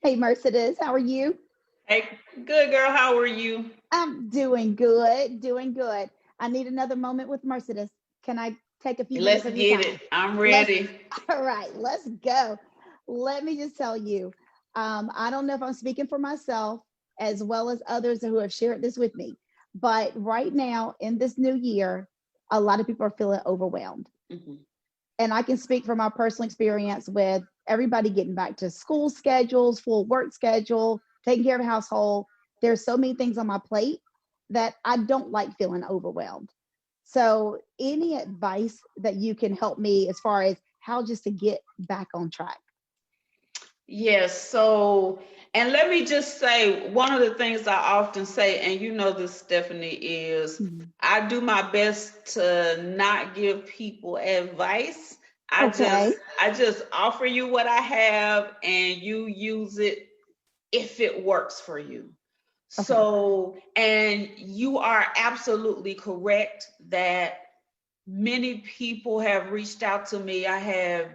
Hey, Mercedes, how are you? Hey, good girl. How are you? I'm doing good, doing good. I need another moment with Mercedes. Can I take a few minutes Let's of your get time? it. I'm Let's, ready. all right, let's go. Let me just tell you, I don't know if I'm speaking for myself as well as others who have shared this with me, but right now in this new year, a lot of people are feeling overwhelmed. Mhm. And I can speak from my personal experience with everybody getting back to school schedules, full work schedule, taking care of a household. There's so many things on my plate that I don't like feeling overwhelmed. So, any advice that you can help me as far as how just to get back on track? Yes. And let me just say one of the things I often say, and you know this, Stephanie, is Mhm. I do my best to not give people advice. I just, Okay. I just offer you what I have, and you use it if it works for you. Okay. And you are absolutely correct that many people have reached out to me. I have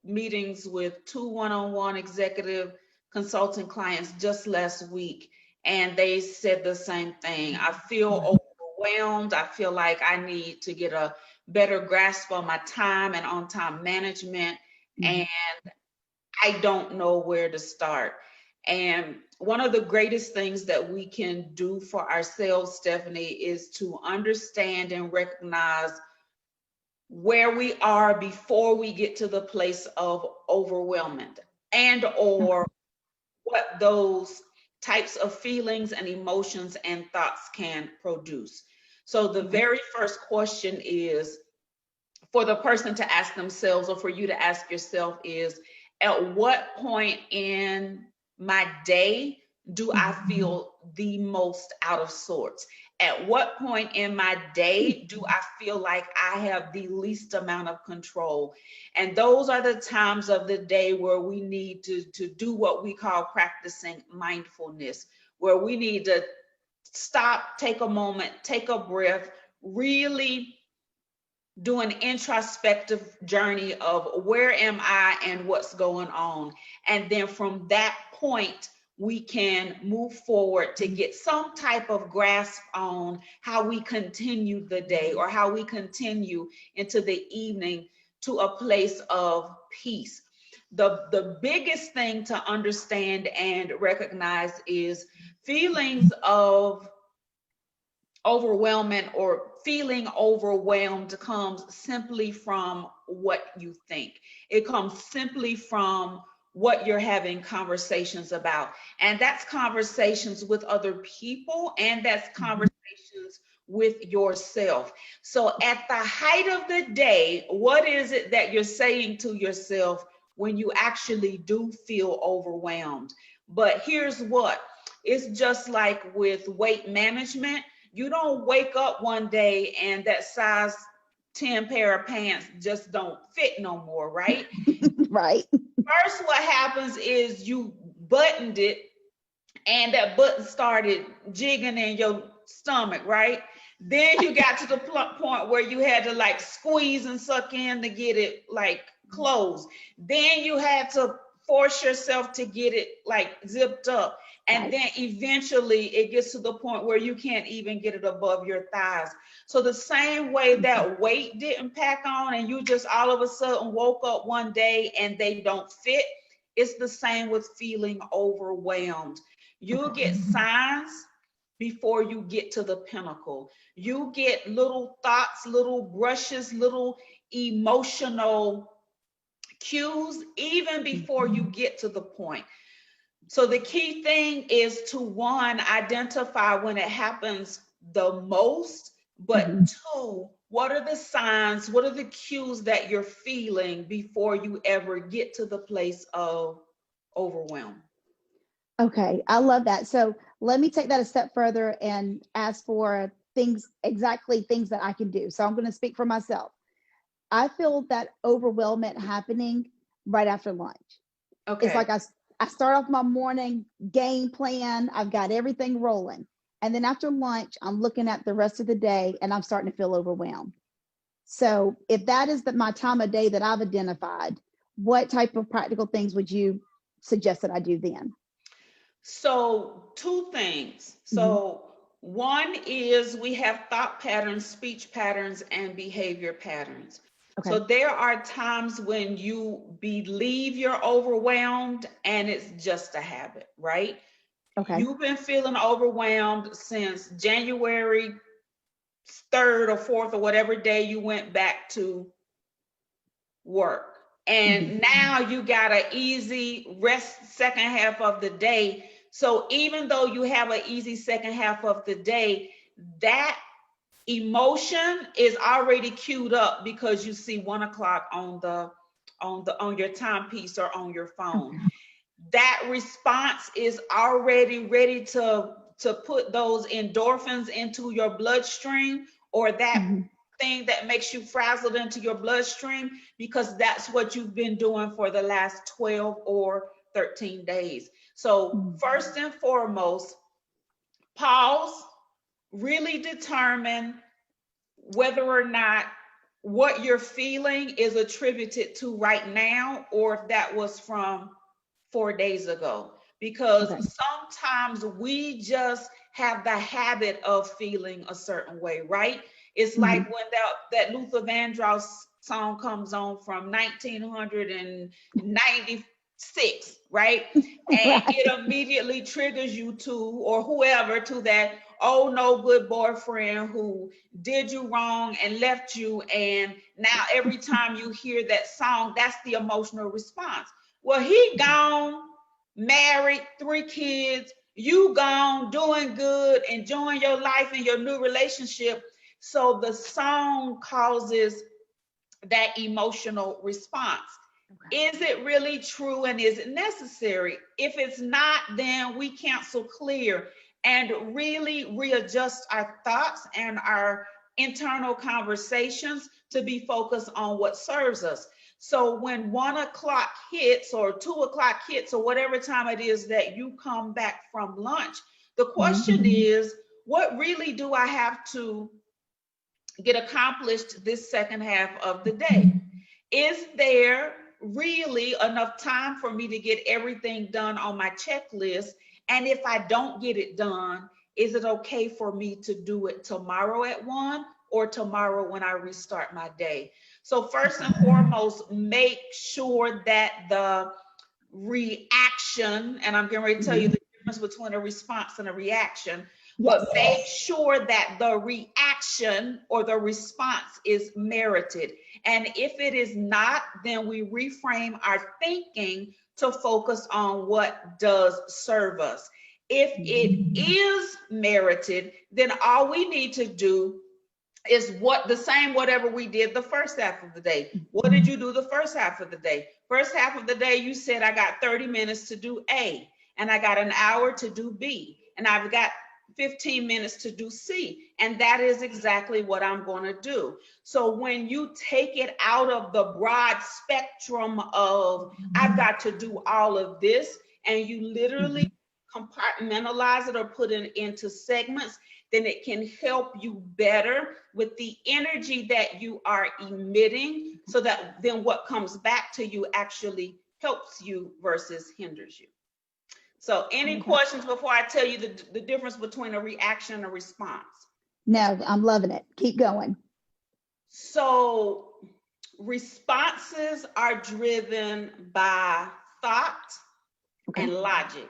meetings with two one-on-one executive consulting clients just last week, and they said the same thing. I feel overwhelmed. I feel like I need to get a better grasp on my time and on time management, and Mhm. I don't know where to start. And one of the greatest things that we can do for ourselves, Stephanie, is to understand and recognize where we are before we get to the place of overwhelmment, and or Okay. what those types of feelings and emotions and thoughts can produce. So the Okay. very first question is for the person to ask themselves, or for you to ask yourself, is at what point in my day do I Mhm. feel the most out of sorts? At what point in my day do I feel like I have the least amount of control? And those are the times of the day where we need to do what we call practicing mindfulness, where we need to stop, take a moment, take a breath, really do an introspective journey of where am I and what's going on. And then from that point, we can move forward to get some type of grasp on how we continue the day, or how we continue into the evening to a place of peace. The biggest thing to understand and recognize is feelings of overwhelming or feeling overwhelmed comes simply from what you think. It comes simply from what you're having conversations about. And that's conversations with other people, and that's Mhm. conversations with yourself. So at the height of the day, what is it that you're saying to yourself when you actually do feel overwhelmed? But here's what, it's just like with weight management. You don't wake up one day and that size 10 pair of pants just don't fit no more, right? Right. First, what happens is you buttoned it, and that button started jigging in your stomach, right? Then you got to the point where you had to like squeeze and suck in to get it like closed. Then you had to force yourself to get it like zipped up. And Right. then eventually it gets to the point where you can't even get it above your thighs. So the same way Mhm. that weight didn't pack on and you just all of a sudden woke up one day and they don't fit, it's the same with feeling overwhelmed. You Okay. get signs before you get to the pinnacle. You get little thoughts, little brushes, little emotional cues, even before you Mhm. get to the point. So the key thing is to, one, identify when it happens the most, but Mhm. two, what are the signs, what are the cues that you're feeling before you ever get to the place of overwhelm? Okay, I love that. So let me take that a step further and ask for things, exactly things that I can do. So I'm going to speak for myself. I feel that overwhelmment happening right after lunch. It's Okay. like I start off my morning game plan, I've got everything rolling. And then after lunch, I'm looking at the rest of the day and I'm starting to feel overwhelmed. So if that is my time of day that I've identified, what type of practical things would you suggest that I do then? So two things. So one is we have thought patterns, speech patterns, and behavior patterns. Okay. So there are times when you believe you're overwhelmed and it's just a habit, right? Okay. You've been feeling overwhelmed since January 3rd or 4th or whatever day you went back to work. And now you got an easy rest second half of the day. So even though you have an easy second half of the day, that emotion is already queued up because you see 1 o'clock on your timepiece or on your phone. Okay. That response is already ready to put those endorphins into your bloodstream, or that thing that makes you frazzled into your bloodstream, because that's what you've been doing for the last 12 or 13 days. So first and foremost, pause, really determine whether or not what you're feeling is attributed to right now, or if that was from 4 days ago. Because sometimes we just have the habit of feeling a certain way, right? It's like when that Luther Vandross song comes on from 1996, right? And it immediately triggers you to, or whoever, to that, oh, no good boyfriend who did you wrong and left you. And now every time you hear that song, that's the emotional response. Well, he gone, married, 3 kids, you gone, doing good, enjoying your life and your new relationship. So the song causes that emotional response. Is it really true, and is it necessary? If it's not, then we cancel clear and really readjust our thoughts and our internal conversations to be focused on what serves us. So when 1 o'clock hits or 2 o'clock hits or whatever time it is that you come back from lunch, the question is, what really do I have to get accomplished this second half of the day? Is there really enough time for me to get everything done on my checklist? And if I don't get it done, is it okay for me to do it tomorrow at 1 or tomorrow when I restart my day? So first and foremost, make sure that the reaction, and I'm going to tell you the difference between a response and a reaction, but make sure that the reaction or the response is merited. And if it is not, then we reframe our thinking to focus on what does serve us. If it is merited, then all we need to do is whatever we did the first half of the day. What did you do the first half of the day? First half of the day, you said, I got 30 minutes to do A, and I got an hour to do B, and I've got 15 minutes to do C. And that is exactly what I'm going to do. So when you take it out of the broad spectrum of I've got to do all of this, and you literally compartmentalize it or put it into segments, then it can help you better with the energy that you are emitting, so that then what comes back to you actually helps you versus hinders you. So any questions before I tell you the difference between a reaction and a response? No, I'm loving it. Keep going. So responses are driven by thought and logic.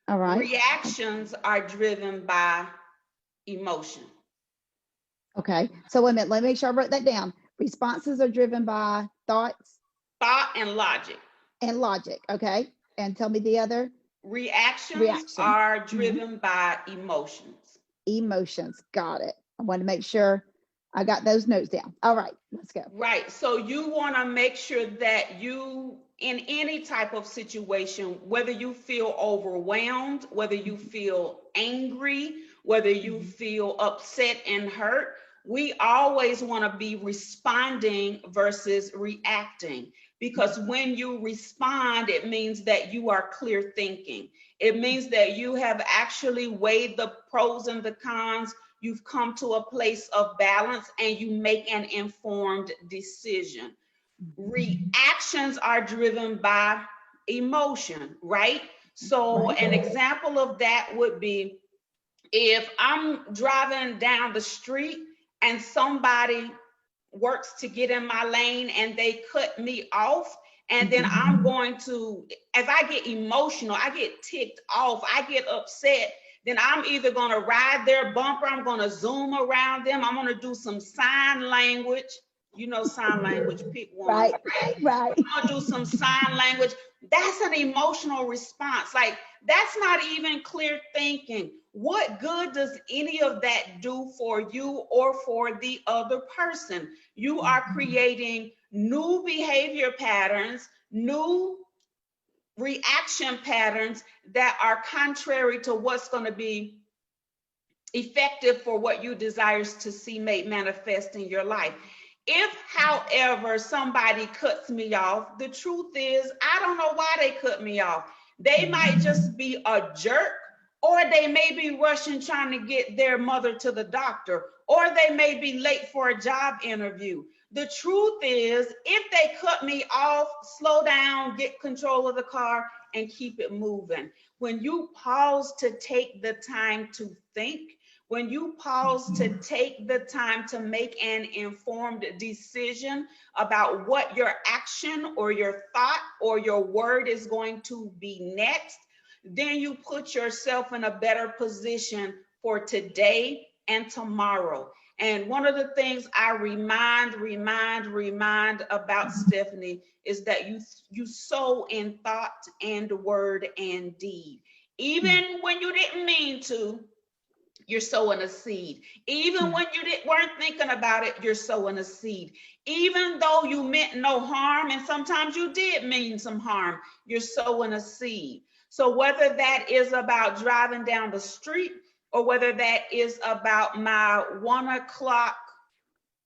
All right. Reactions are driven by emotion. Okay. So wait a minute. Let me make sure I wrote that down. Responses are driven by thoughts. Thought and logic. And logic. Okay. And tell me the other. Reactions are driven by emotions. Emotions. Got it. I want to make sure I got those notes down. All right. Let's go. Right. So you want to make sure that you, in any type of situation, whether you feel overwhelmed, whether you feel angry, whether you feel upset and hurt, we always want to be responding versus reacting. Because when you respond, it means that you are clear thinking. It means that you have actually weighed the pros and the cons. You've come to a place of balance and you make an informed decision. Reactions are driven by emotion, right? So an example of that would be if I'm driving down the street and somebody works to get in my lane and they cut me off, and then I'm going to, as I get emotional, I get ticked off, I get upset, then I'm either going to ride their bumper, I'm going to zoom around them, I'm going to do some sign language. You know, sign language, pick one. Right. I'm going to do some sign language. That's an emotional response. Like, that's not even clear thinking. What good does any of that do for you or for the other person? You are creating new behavior patterns, new reaction patterns that are contrary to what's going to be effective for what you desires to see made manifest in your life. If, however, somebody cuts me off, the truth is, I don't know why they cut me off. They might just be a jerk, or they may be rushing trying to get their mother to the doctor, or they may be late for a job interview. The truth is, if they cut me off, slow down, get control of the car, and keep it moving. When you pause to take the time to think, when you pause to take the time to make an informed decision about what your action or your thought or your word is going to be next, then you put yourself in a better position for today and tomorrow. And one of the things I remind about Stephanie is that you sow in thought and word and deed. Even when you didn't mean to, you're sowing a seed. Even when you weren't thinking about it, you're sowing a seed. Even though you meant no harm, and sometimes you did mean some harm, you're sowing a seed. So whether that is about driving down the street, or whether that is about my 1 o'clock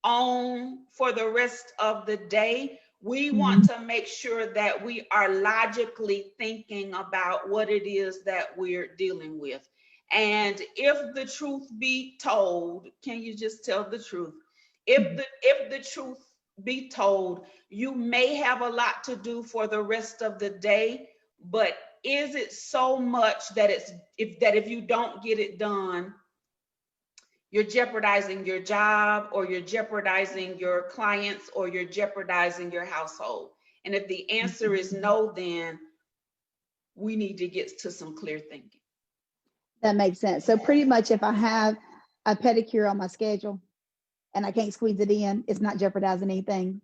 on for the rest of the day, we want to make sure that we are logically thinking about what it is that we're dealing with. And if the truth be told, can you just tell the truth? If the truth be told, you may have a lot to do for the rest of the day, but is it so much that if you don't get it done, you're jeopardizing your job, or you're jeopardizing your clients, or you're jeopardizing your household? And if the answer is no, then we need to get to some clear thinking. That makes sense. So pretty much if I have a pedicure on my schedule and I can't squeeze it in, it's not jeopardizing anything.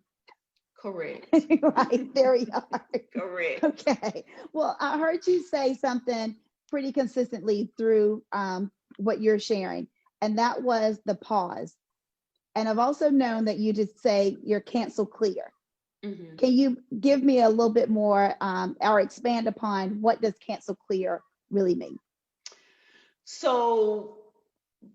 Correct. Right, very hard. Correct. Okay. Well, I heard you say something pretty consistently through what you're sharing, and that was the pause. And I've also known that you just say you're cancel clear. Mm-hmm. Can you give me a little bit more or expand upon what does cancel clear really mean? So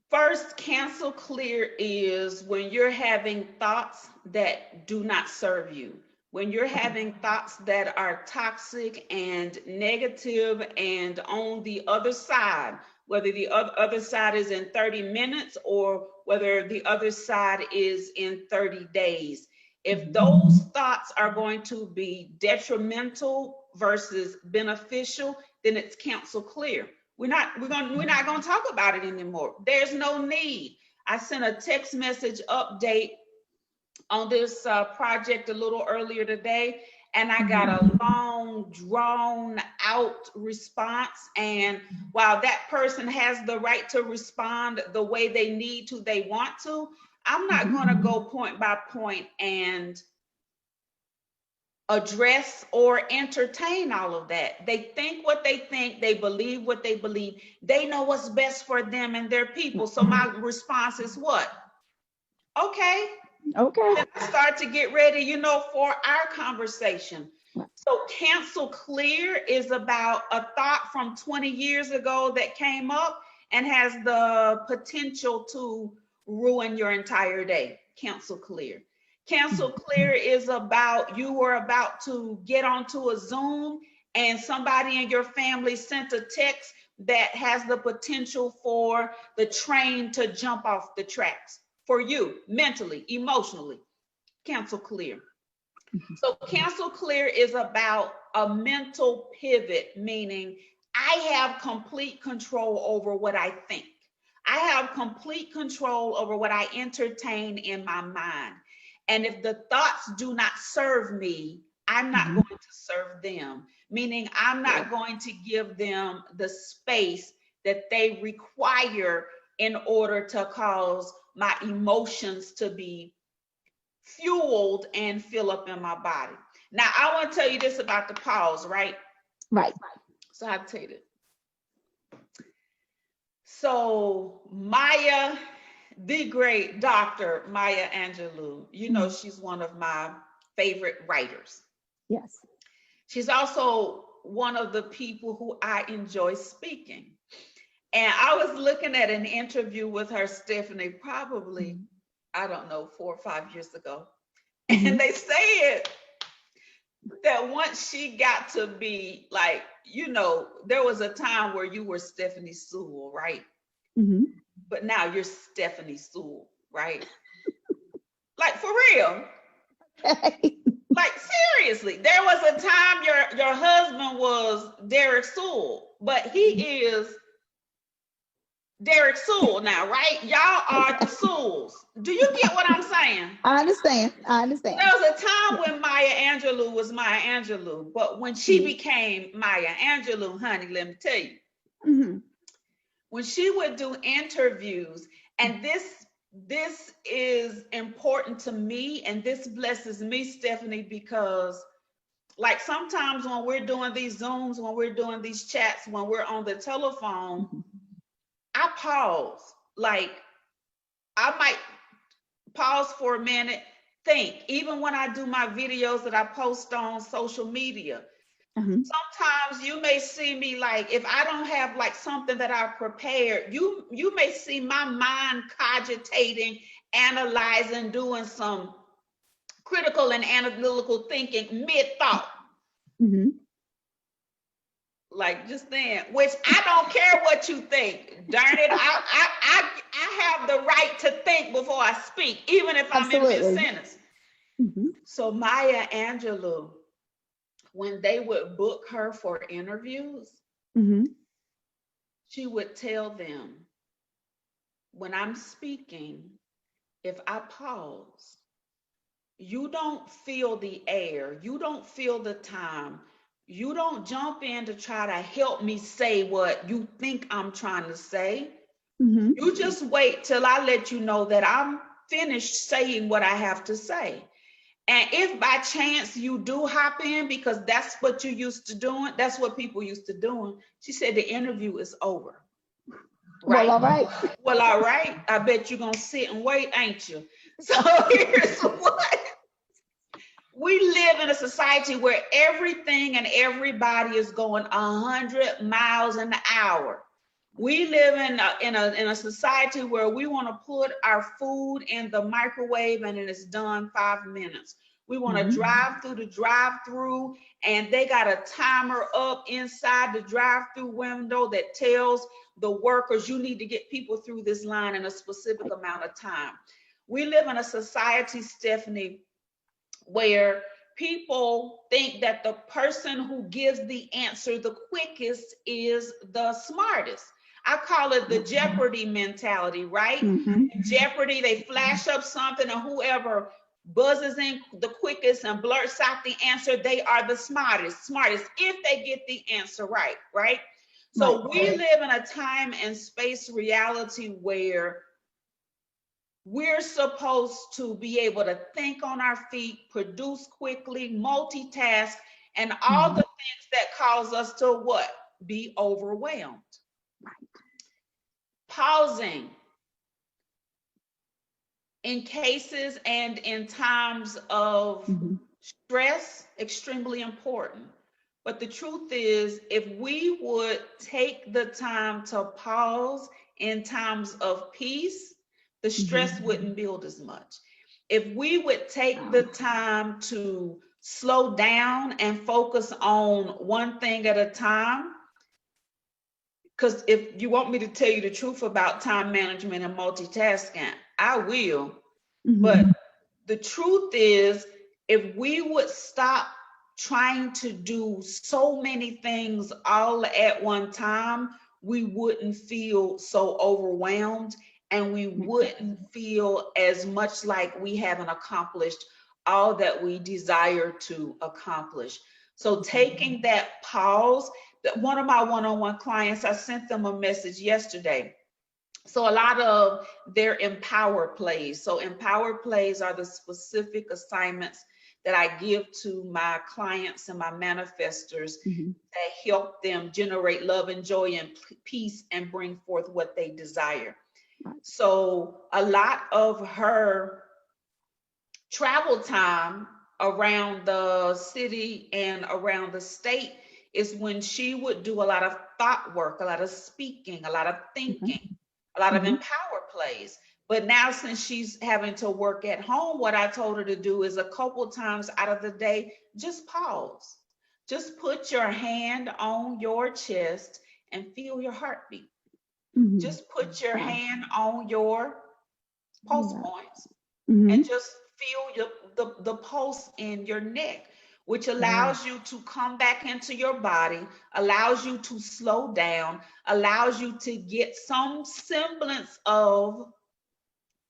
first, cancel clear is when you're having thoughts that do not serve you. When you're having thoughts that are toxic and negative and on the other side, whether the other side is in 30 minutes or whether the other side is in 30 days. If those thoughts are going to be detrimental versus beneficial, then it's cancel clear. We're not going to talk about it anymore. There's no need. I sent a text message update on this project a little earlier today, and I got a long, drawn out response. And while that person has the right to respond the way they need to, they want to, I'm not going to go point by point and address or entertain all of that. They think what they think, they believe what they believe, they know what's best for them and their people. So my response is what? Okay. Then I start to get ready, for our conversation. So cancel clear is about a thought from 20 years ago that came up and has the potential to ruin your entire day. Cancel clear. Cancel clear is about you were about to get onto a Zoom and somebody in your family sent a text that has the potential for the train to jump off the tracks for you mentally, emotionally. Cancel clear. So cancel clear is about a mental pivot, meaning I have complete control over what I think. I have complete control over what I entertain in my mind. And if the thoughts do not serve me, I'm not going to serve them, meaning I'm not going to give them the space that they require in order to cause my emotions to be fueled and fill up in my body. Now, I want to tell you this about the pause, right? Right. So I'll tell you this. So Maya, the great Dr. Maya Angelou, you know, she's one of my favorite writers. Yes. She's also one of the people who I enjoy speaking. And I was looking at an interview with her, Stephanie, probably, I don't know, 4 or 5 years ago. And they said that once she got to be like, you know, there was a time where you were Stephanie Sewell, right? But now you're Stephanie Sewell, right? Like, for real. Like, seriously, there was a time your husband was Derek Sewell, but he is Derek Sewell now, right? Y'all are the Sewells. Do you get what I'm saying? I understand. There was a time when Maya Angelou was Maya Angelou, but when she became Maya Angelou, honey, let me tell you, when she would do interviews, and this is important to me, and this blesses me, Stephanie, because like sometimes when we're doing these Zooms, when we're doing these chats, when we're on the telephone, I pause. Like, I might pause for a minute, think. Even when I do my videos that I post on social media, sometimes you may see me, like, if I don't have like something that I prepared, you may see my mind cogitating, analyzing, doing some critical and analytical thinking mid-thought. Like just then, which I don't care what you think. Darn it, I have the right to think before I speak, even if I'm in mid-sentence. So Maya Angelou, when they would book her for interviews, she would tell them, when I'm speaking, if I pause, you don't feel the air, you don't feel the time, you don't jump in to try to help me say what you think I'm trying to say. You just wait till I let you know that I'm finished saying what I have to say. And if by chance you do hop in, because that's what you used to doing, that's what people used to doing, she said the interview is over. Right? Well, all right. Well, all right. I bet you're going to sit and wait, ain't you? So here's what. We live in a society where everything and everybody is going 100 miles an hour. We live in a society where we want to put our food in the microwave and it's done 5 minutes. We want to drive through the drive-through, and they got a timer up inside the drive-through window that tells the workers, you need to get people through this line in a specific amount of time. We live in a society, Stephanie, where people think that the person who gives the answer the quickest is the smartest. I call it the Jeopardy mentality, right? Jeopardy, they flash up something, and whoever buzzes in the quickest and blurts out the answer, they are the smartest if they get the answer right, right? So we live in a time and space reality where we're supposed to be able to think on our feet, produce quickly, multitask, and all the things that cause us to what? Be overwhelmed. Pausing in cases and in times of stress, extremely important. But the truth is, if we would take the time to pause in times of peace, the stress wouldn't build as much. If we would take the time to slow down and focus on one thing at a time, because if you want me to tell you the truth about time management and multitasking, I will. But the truth is, if we would stop trying to do so many things all at one time, we wouldn't feel so overwhelmed, and we wouldn't feel as much like we haven't accomplished all that we desire to accomplish. So taking that pause, that one of my one-on-one clients, I sent them a message yesterday. So a lot of their empower plays. So empower plays are the specific assignments that I give to my clients and my manifestors that help them generate love and joy and peace and bring forth what they desire. So a lot of her travel time around the city and around the state is when she would do a lot of thought work, a lot of speaking, a lot of thinking, a lot of empower plays. But now, since she's having to work at home, what I told her to do is a couple times out of the day, just pause. Just put your hand on your chest and feel your heartbeat. Just put your hand on your pulse points and just feel the pulse in your neck, which allows you to come back into your body, allows you to slow down, allows you to get some semblance of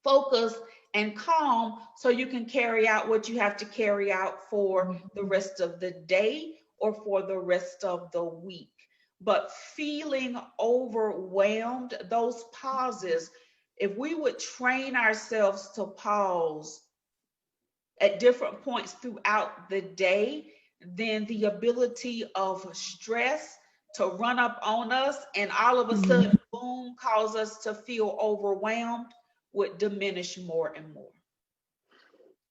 focus and calm so you can carry out what you have to carry out for the rest of the day or for the rest of the week. But feeling overwhelmed, those pauses, if we would train ourselves to pause at different points throughout the day, then the ability of stress to run up on us and all of a sudden, boom, cause us to feel overwhelmed would diminish more and more.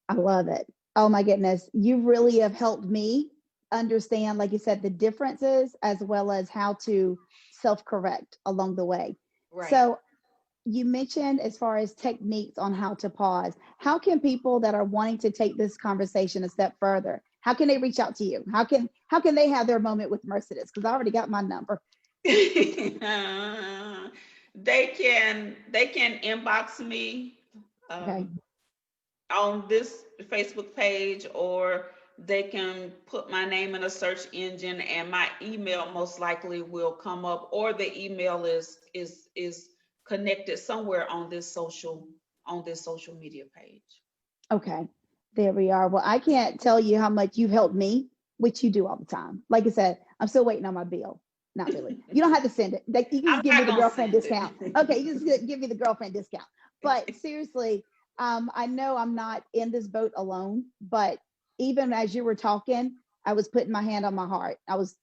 I love it. Oh my goodness. You really have helped me understand, like you said, the differences as well as how to self-correct along the way. Right. So you mentioned as far as techniques on how to pause. How can people that are wanting to take this conversation a step further, how can they reach out to you? How can they have their moment with Mercedes? Because I already got my number. They can inbox me on this Facebook page, or they can put my name in a search engine and my email most likely will come up, or the email is connected somewhere on this social media page. Okay, there we are. Well, I can't tell you how much you've helped me, which you do all the time. Like I said, I'm still waiting on my bill. Not really. You don't have to send it. Like, you can just give me the girlfriend discount. Okay, you just give me the girlfriend discount. But seriously, I know I'm not in this boat alone, but even as you were talking, I was putting my hand on my heart. I was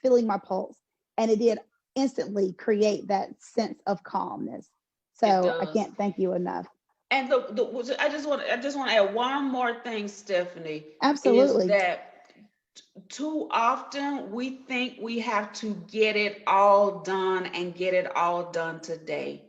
feeling my pulse, and it did instantly create that sense of calmness. So I can't thank you enough. And I just want to add one more thing, Stephanie. Absolutely. Is that too often we think we have to get it all done and get it all done today.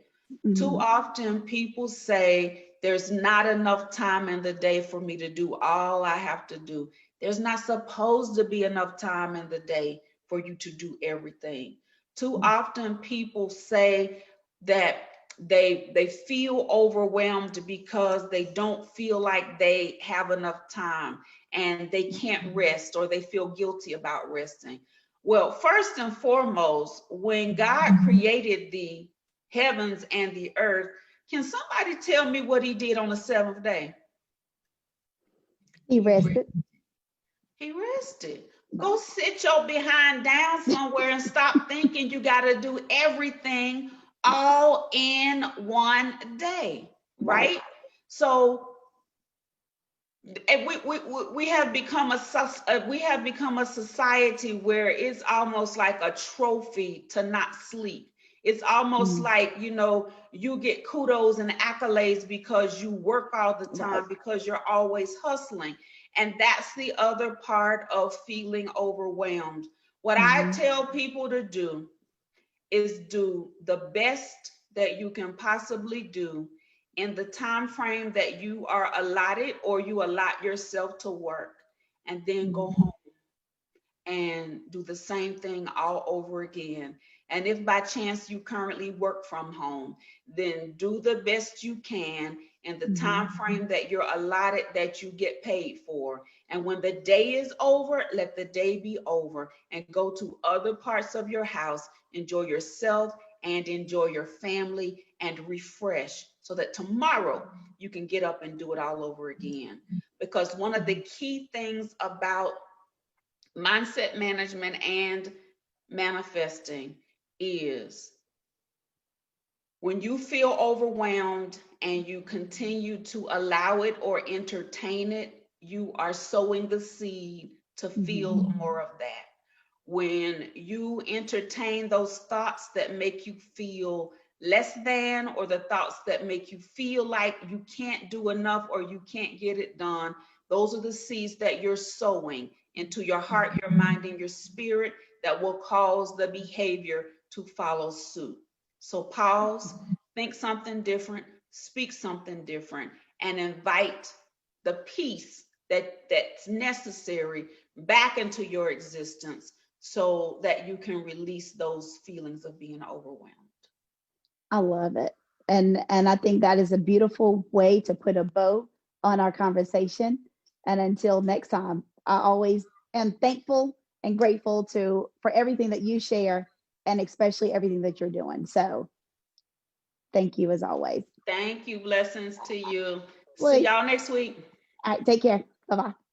Too often people say there's not enough time in the day for me to do all I have to do. There's not supposed to be enough time in the day for you to do everything. Too often people say that they feel overwhelmed because they don't feel like they have enough time and they can't rest, or they feel guilty about resting. Well, first and foremost, when God created the heavens and the earth, can somebody tell me what he did on the seventh day? He rested. He rested. Go sit your behind down somewhere and stop thinking you got to do everything all in one day, right? So we have become a society where it's almost like a trophy to not sleep. It's almost like, you get kudos and accolades because you work all the time, because you're always hustling. And that's the other part of feeling overwhelmed. What I tell people to do is do the best that you can possibly do in the time frame that you are allotted, or you allot yourself to work, and then go home and do the same thing all over again. And if by chance you currently work from home, then do the best you can in the time frame that you're allotted, that you get paid for. And when the day is over, let the day be over and go to other parts of your house, enjoy yourself and enjoy your family and refresh, so that tomorrow you can get up and do it all over again. Because one of the key things about mindset management and manifesting is, when you feel overwhelmed and you continue to allow it or entertain it, you are sowing the seed to feel more of that. When you entertain those thoughts that make you feel less than, or the thoughts that make you feel like you can't do enough or you can't get it done, those are the seeds that you're sowing into your heart, your mind, and your spirit, that will cause the behavior to follow suit. So pause, think something different, speak something different, and invite the peace that's necessary back into your existence, so that you can release those feelings of being overwhelmed. I love it. And I think that is a beautiful way to put a bow on our conversation. And until next time, I always am thankful and grateful for everything that you share, and especially everything that you're doing. So thank you as always. Thank you. Blessings to you. See Well, y'all next week. all right, take care. Bye-bye.